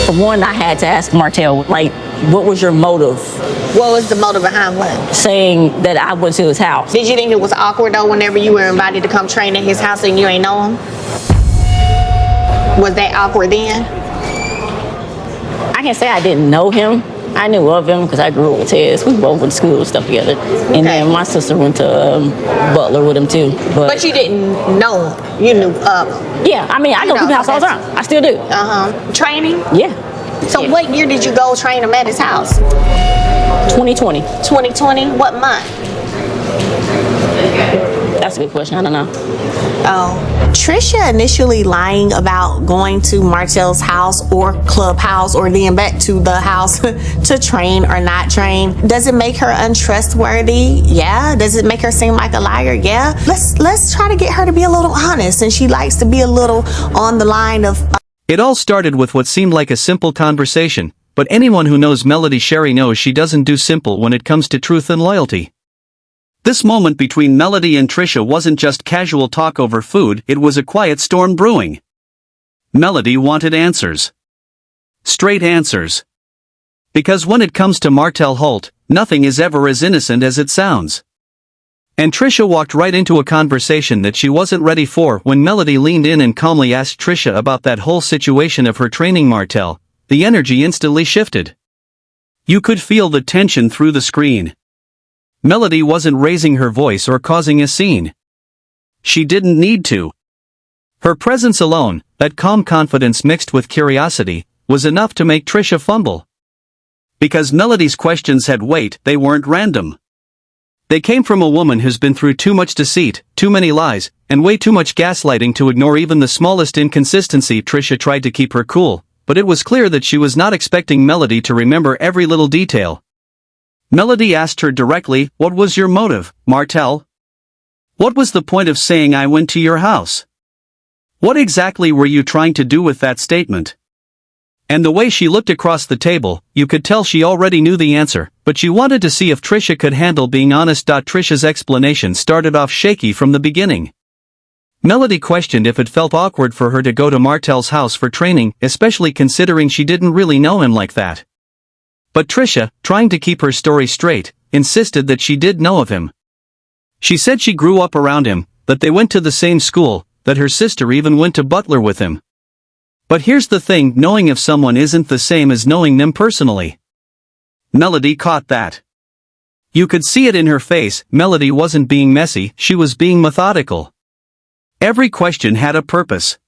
For one, I had to ask Martell, like, what was your motive? What was the motive behind what? Saying that I went to his house. Did you think it was awkward though whenever you were invited to come train at his house and you ain't know him? Was that awkward then? I can't say I didn't know him. I knew of him because I grew up with Tez. We both went to school and stuff together. Okay. And then my sister went to Butler with him too. But you didn't know him. You knew of him. Yeah, I mean, I go to his house all the time. I still do. Training? Yeah. So Yeah. what year did you go train him at his house? 2020. 2020? What month? That's a good question. I don't know. Oh. Tricia initially lying about going to Martell's house or clubhouse or then back to the house to train or not train. Does it make her untrustworthy? Yeah. Does it make her seem like a liar? Yeah. Let's try to get her to be a little honest, and she likes to be a little on the line of It all started with what seemed like a simple conversation, but anyone who knows Melody Sherry knows she doesn't do simple when it comes to truth and loyalty. This moment between Melody and Tricia wasn't just casual talk over food, it was a quiet storm brewing. Melody wanted answers. Straight answers. Because when it comes to Martell Holt, nothing is ever as innocent as it sounds. And Tricia walked right into a conversation that she wasn't ready for when Melody leaned in and calmly asked Tricia about that whole situation of her training Martell. The energy instantly shifted. You could feel the tension through the screen. Melody wasn't raising her voice or causing a scene. She didn't need to. Her presence alone, that calm confidence mixed with curiosity, was enough to make Tricia fumble. Because Melody's questions had weight, they weren't random. They came from a woman who's been through too much deceit, too many lies, and way too much gaslighting to ignore even the smallest inconsistency. Tricia tried to keep her cool, but it was clear that she was not expecting Melody to remember every little detail. Melody asked her directly, "What was your motive, Martell? What was the point of saying I went to your house? What exactly were you trying to do with that statement?" And the way she looked across the table, you could tell she already knew the answer, but she wanted to see if Tricia could handle being honest. Tricia's explanation started off shaky from the beginning. Melody questioned if it felt awkward for her to go to Martell's house for training, especially considering she didn't really know him like that. But Tricia, trying to keep her story straight, insisted that she did know of him. She said she grew up around him, that they went to the same school, that her sister even went to Butler with him. But here's the thing, knowing of someone isn't the same as knowing them personally. Melody caught that. You could see it in her face. Melody wasn't being messy, she was being methodical. Every question had a purpose.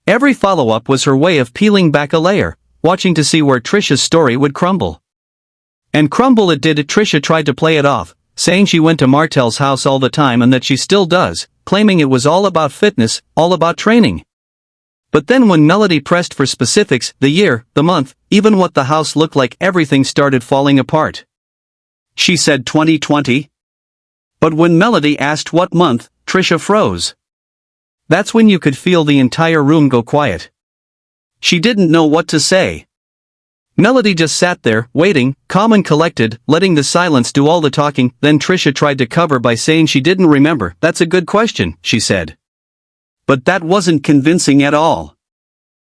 Every follow-up was her way of peeling back a layer, watching to see where Tricia's story would crumble. And crumble it did. Tricia tried to play it off, saying she went to Martell's house all the time and that she still does, claiming it was all about fitness, all about training. But then when Melody pressed for specifics, the year, the month, even what the house looked like, everything started falling apart. She said 2020. But when Melody asked what month, Tricia froze. That's when you could feel the entire room go quiet. She didn't know what to say. Melody just sat there, waiting, calm and collected, letting the silence do all the talking. Then Tricia tried to cover by saying she didn't remember. "That's a good question," she said. But that wasn't convincing at all.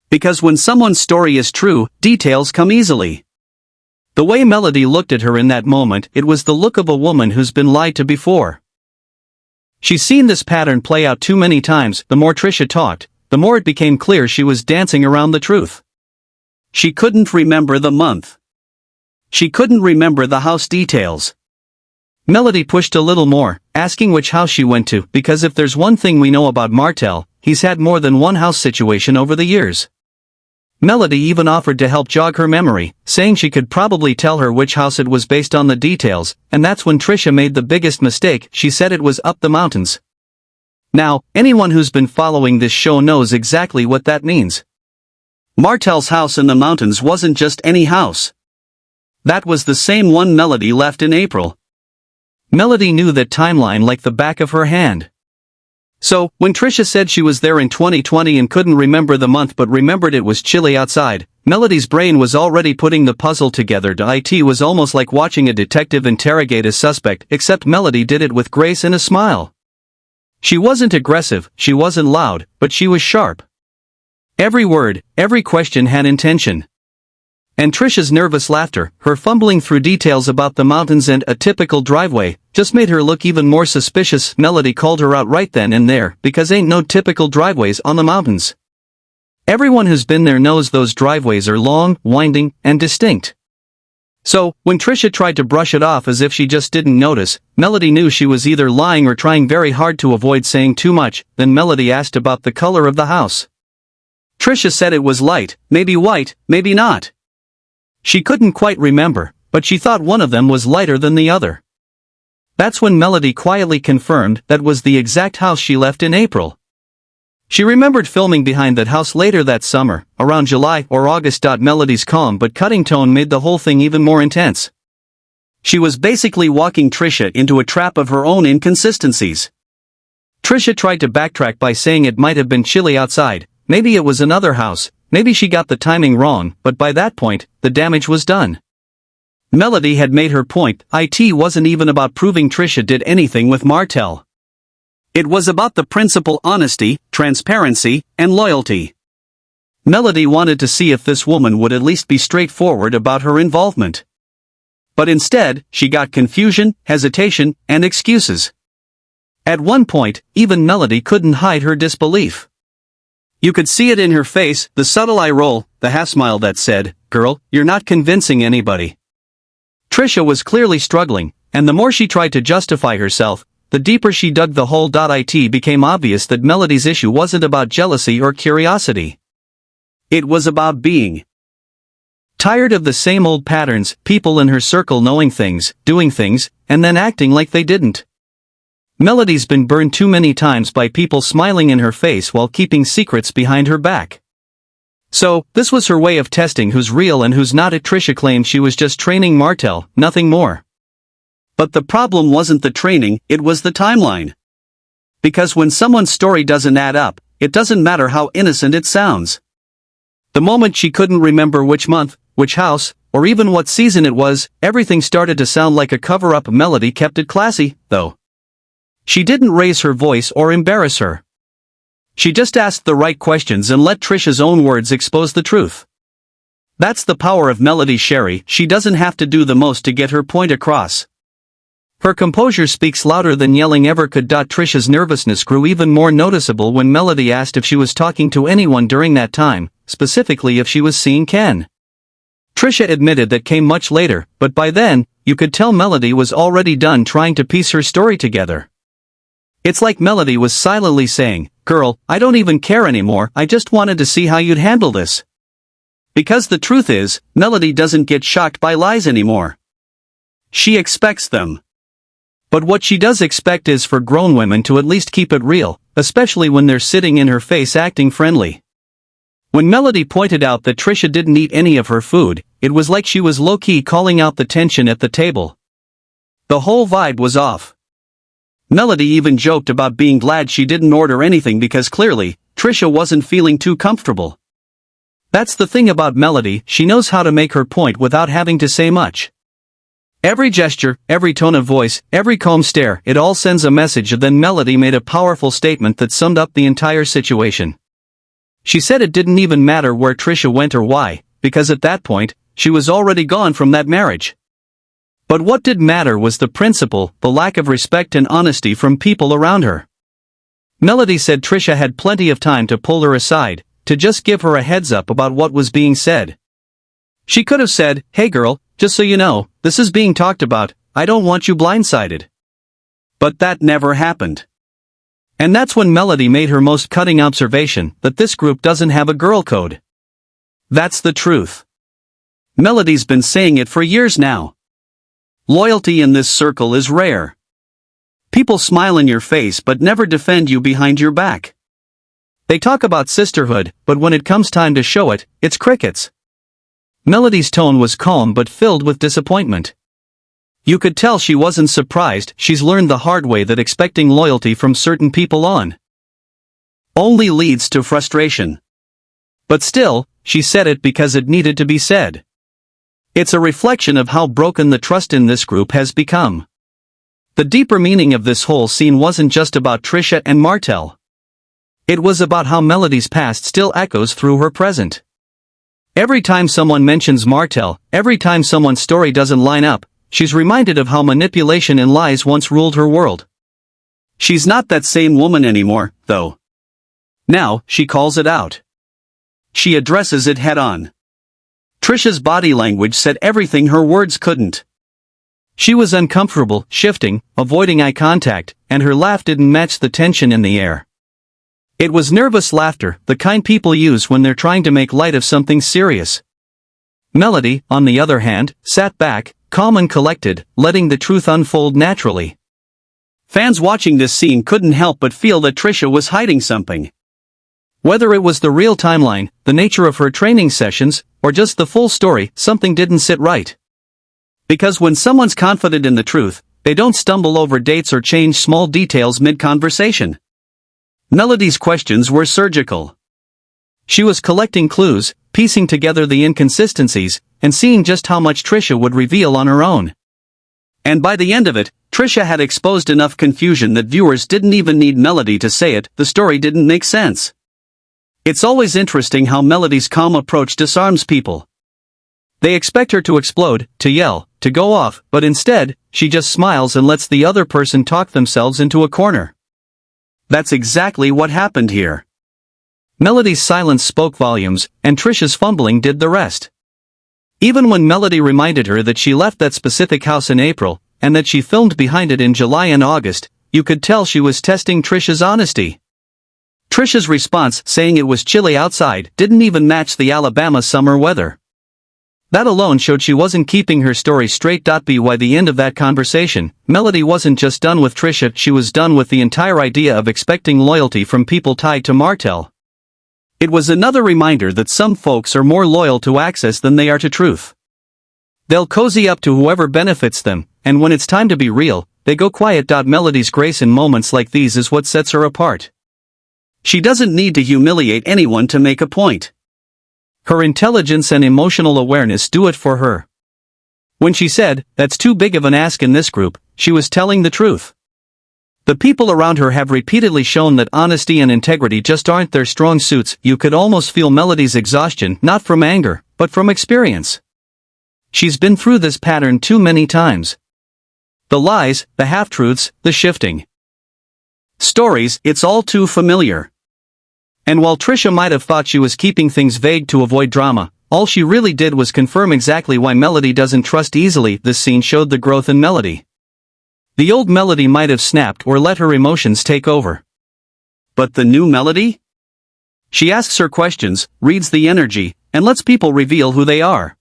Because when someone's story is true, details come easily. The way Melody looked at her in that moment, it was the look of a woman who's been lied to before. She's seen this pattern play out too many times. The more Tricia talked, the more it became clear she was dancing around the truth. She couldn't remember the month. She couldn't remember the house details. Melody pushed a little more, asking which house she went to, because if there's one thing we know about Martell, he's had more than one house situation over the years. Melody even offered to help jog her memory, saying she could probably tell her which house it was based on the details, and that's when Tricia made the biggest mistake. She said it was up the mountains. Now, anyone who's been following this show knows exactly what that means. Martell's house in the mountains wasn't just any house. That was the same one Melody left in April. Melody knew that timeline like the back of her hand. So, when Tricia said she was there in 2020 and couldn't remember the month but remembered it was chilly outside, Melody's brain was already putting the puzzle together. It was almost like watching a detective interrogate a suspect, except Melody did it with grace and a smile. She wasn't aggressive, she wasn't loud, but she was sharp. Every word, every question had intention. And Tricia's nervous laughter, her fumbling through details about the mountains and a typical driveway, just made her look even more suspicious. Melody called her out right then and there, because ain't no typical driveways on the mountains. Everyone who's been there knows those driveways are long, winding, and distinct. So, when Tricia tried to brush it off as if she just didn't notice, Melody knew she was either lying or trying very hard to avoid saying too much. Then Melody asked about the color of the house. Tricia said it was light, maybe white, maybe not. She couldn't quite remember, but she thought one of them was lighter than the other. That's when Melody quietly confirmed that was the exact house she left in April. She remembered filming behind that house later that summer, around July or August. Melody's calm but cutting tone made the whole thing even more intense. She was basically walking Tricia into a trap of her own inconsistencies. Tricia tried to backtrack by saying it might have been chilly outside, maybe it was another house, maybe she got the timing wrong, but by that point, the damage was done. Melody had made her point. It wasn't even about proving Tricia did anything with Martell. It was about the principle: honesty, transparency, and loyalty. Melody wanted to see if this woman would at least be straightforward about her involvement. But instead, she got confusion, hesitation, and excuses. At one point, even Melody couldn't hide her disbelief. You could see it in her face, the subtle eye roll, the half-smile that said, "Girl, you're not convincing anybody." Tricia was clearly struggling, and the more she tried to justify herself, the deeper she dug the hole. It became obvious that Melody's issue wasn't about jealousy or curiosity. It was about being tired of the same old patterns, people in her circle knowing things, doing things, and then acting like they didn't. Melody's been burned too many times by people smiling in her face while keeping secrets behind her back. So, this was her way of testing who's real and who's not. Tricia claimed she was just training Martell, nothing more. But the problem wasn't the training, it was the timeline. Because when someone's story doesn't add up, it doesn't matter how innocent it sounds. The moment she couldn't remember which month, which house, or even what season it was, everything started to sound like a cover-up. Melody kept it classy, though. She didn't raise her voice or embarrass her. She just asked the right questions and let Tricia's own words expose the truth. That's the power of Melody Sherry. She doesn't have to do the most to get her point across. Her composure speaks louder than yelling ever could. Tricia's nervousness grew even more noticeable when Melody asked if she was talking to anyone during that time, specifically if she was seeing Ken. Tricia admitted that came much later, but by then, you could tell Melody was already done trying to piece her story together. It's like Melody was silently saying, "Girl, I don't even care anymore, I just wanted to see how you'd handle this." Because the truth is, Melody doesn't get shocked by lies anymore. She expects them. But what she does expect is for grown women to at least keep it real, especially when they're sitting in her face acting friendly. When Melody pointed out that Tricia didn't eat any of her food, it was like she was low-key calling out the tension at the table. The whole vibe was off. Melody even joked about being glad she didn't order anything because clearly, Tricia wasn't feeling too comfortable. That's the thing about Melody, she knows how to make her point without having to say much. Every gesture, every tone of voice, every calm stare, it all sends a message. Then Melody made a powerful statement that summed up the entire situation. She said it didn't even matter where Tricia went or why, because at that point, she was already gone from that marriage. But what did matter was the principle, the lack of respect and honesty from people around her. Melody said Tricia had plenty of time to pull her aside, to just give her a heads up about what was being said. She could have said, "Hey girl, just so you know, this is being talked about, I don't want you blindsided." But that never happened. And that's when Melody made her most cutting observation, that this group doesn't have a girl code. That's the truth. Melody's been saying it for years now. Loyalty in this circle is rare. People smile in your face but never defend you behind your back. They talk about sisterhood, but when it comes time to show it, it's crickets. Melody's tone was calm but filled with disappointment. You could tell she wasn't surprised. She's learned the hard way that expecting loyalty from certain people only leads to frustration. But still, she said it because it needed to be said. It's a reflection of how broken the trust in this group has become. The deeper meaning of this whole scene wasn't just about Tricia and Martell. It was about how Melody's past still echoes through her present. Every time someone mentions Martell, every time someone's story doesn't line up, she's reminded of how manipulation and lies once ruled her world. She's not that same woman anymore, though. Now, she calls it out. She addresses it head-on. Tricia's body language said everything her words couldn't. She was uncomfortable, shifting, avoiding eye contact, and her laugh didn't match the tension in the air. It was nervous laughter, the kind people use when they're trying to make light of something serious. Melody, on the other hand, sat back, calm and collected, letting the truth unfold naturally. Fans watching this scene couldn't help but feel that Tricia was hiding something. Whether it was the real timeline, the nature of her training sessions, or just the full story, something didn't sit right. Because when someone's confident in the truth, they don't stumble over dates or change small details mid-conversation. Melody's questions were surgical. She was collecting clues, piecing together the inconsistencies, and seeing just how much Tricia would reveal on her own. And by the end of it, Tricia had exposed enough confusion that viewers didn't even need Melody to say it, the story didn't make sense. It's always interesting how Melody's calm approach disarms people. They expect her to explode, to yell, to go off, but instead, she just smiles and lets the other person talk themselves into a corner. That's exactly what happened here. Melody's silence spoke volumes, and Tricia's fumbling did the rest. Even when Melody reminded her that she left that specific house in April, and that she filmed behind it in July and August, you could tell she was testing Tricia's honesty. Tricia's response, saying it was chilly outside, didn't even match the Alabama summer weather. That alone showed she wasn't keeping her story straight. By the end of that conversation, Melody wasn't just done with Tricia, she was done with the entire idea of expecting loyalty from people tied to Martell. It was another reminder that some folks are more loyal to access than they are to truth. They'll cozy up to whoever benefits them, and when it's time to be real, they go quiet. Melody's grace in moments like these is what sets her apart. She doesn't need to humiliate anyone to make a point. Her intelligence and emotional awareness do it for her. When she said, "That's too big of an ask in this group," she was telling the truth. The people around her have repeatedly shown that honesty and integrity just aren't their strong suits. You could almost feel Melody's exhaustion, not from anger, but from experience. She's been through this pattern too many times. The lies, the half-truths, the shifting stories, it's all too familiar. And while Tricia might have thought she was keeping things vague to avoid drama, all she really did was confirm exactly why Melody doesn't trust easily. This scene showed the growth in Melody. The old Melody might have snapped or let her emotions take over. But the new Melody? She asks her questions, reads the energy, and lets people reveal who they are.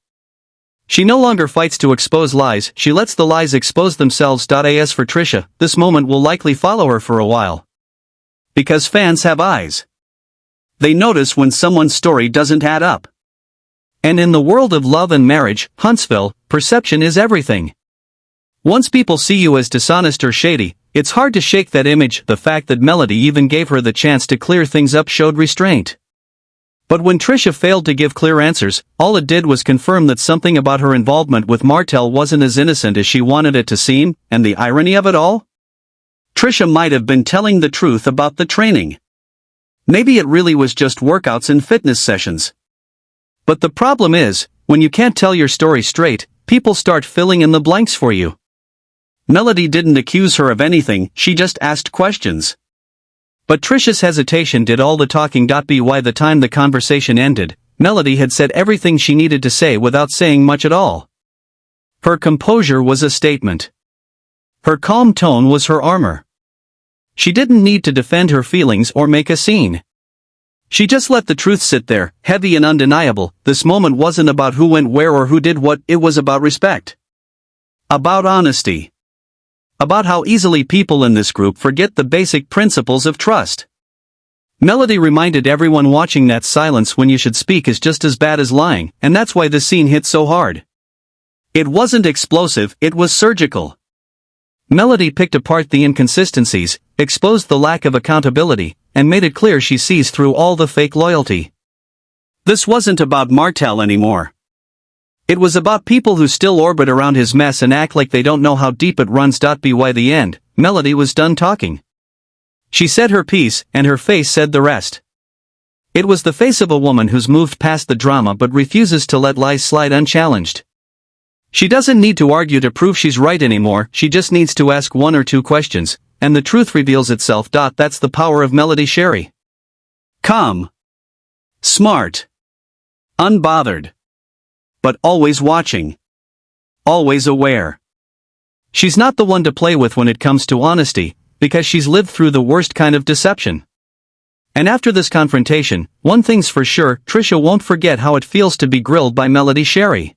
She no longer fights to expose lies, she lets the lies expose themselves. As for Tricia, this moment will likely follow her for a while. Because fans have eyes. They notice when someone's story doesn't add up. And in the world of love and marriage, Huntsville, perception is everything. Once people see you as dishonest or shady, it's hard to shake that image. The fact that Melody even gave her the chance to clear things up showed restraint. But when Tricia failed to give clear answers, all it did was confirm that something about her involvement with Martell wasn't as innocent as she wanted it to seem, and the irony of it all? Tricia might have been telling the truth about the training. Maybe it really was just workouts and fitness sessions. But the problem is, when you can't tell your story straight, people start filling in the blanks for you. Melody didn't accuse her of anything, she just asked questions. But Tricia's hesitation did all the talking. By the time the conversation ended, Melody had said everything she needed to say without saying much at all. Her composure was a statement. Her calm tone was her armor. She didn't need to defend her feelings or make a scene. She just let the truth sit there, heavy and undeniable. This moment wasn't about who went where or who did what, it was about respect. About honesty. About how easily people in this group forget the basic principles of trust. Melody reminded everyone watching that silence when you should speak is just as bad as lying, and that's why this scene hit so hard. It wasn't explosive, it was surgical. Melody picked apart the inconsistencies, exposed the lack of accountability, and made it clear she sees through all the fake loyalty. This wasn't about Martell anymore. It was about people who still orbit around his mess and act like they don't know how deep it runs. By the end, Melody was done talking. She said her piece, and her face said the rest. It was the face of a woman who's moved past the drama but refuses to let lies slide unchallenged. She doesn't need to argue to prove she's right anymore, she just needs to ask one or two questions, and the truth reveals itself. That's the power of Melody Sherry. Calm. Smart. Unbothered. But always watching. Always aware. She's not the one to play with when it comes to honesty, because she's lived through the worst kind of deception. And after this confrontation, one thing's for sure, Tricia won't forget how it feels to be grilled by Melody Sherry.